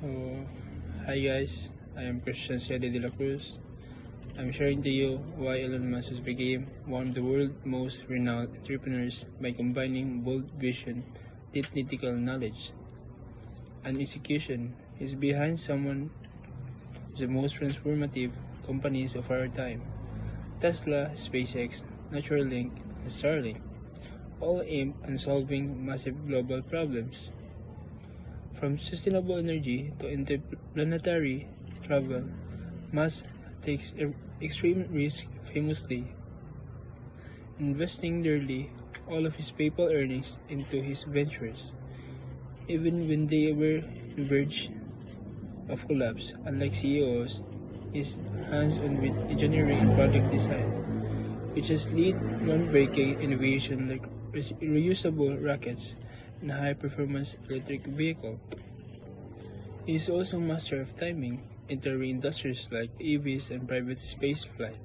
So, hi guys, I am Christian Ciade de la Cruz. I'm sharing to you why Elon Musk has become one of the world's most renowned entrepreneurs by combining bold vision, deep technical knowledge, and execution. He's behind some of the most transformative companies of our time: Tesla, SpaceX, Neuralink, and Starlink, all aimed at solving massive global problems. From sustainable energy to interplanetary travel, Musk takes extreme risks, famously investing nearly all of his PayPal earnings into his ventures, even when they were on the verge of collapse. Unlike CEOs, his hands-on with engineering and product design, which has led groundbreaking innovation like reusable rockets and high-performance electric vehicles. He is also master of timing, entering industries like EVs and private spaceflight.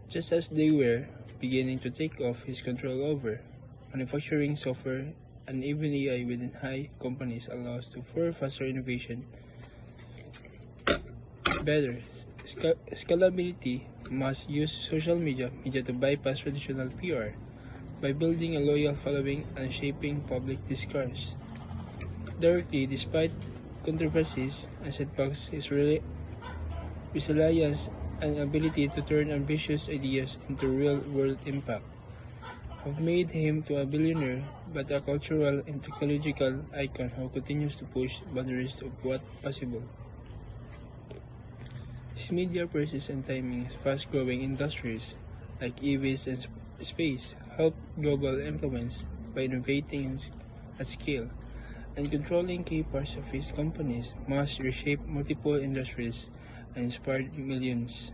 Just as they were beginning to take off his control over manufacturing software and even AI within high companies allows to for faster innovation, better scalability. Must use social media to bypass traditional PR by building a loyal following and shaping public discourse. Directly, despite controversies and setbacks, his resilience and ability to turn ambitious ideas into real-world impact have made him to a billionaire but a cultural and technological icon who continues to push boundaries of what's possible. His media presence and timing in fast-growing industries like EVs and space help global influence by innovating at scale and controlling key parts of his companies must reshape multiple industries and inspire millions.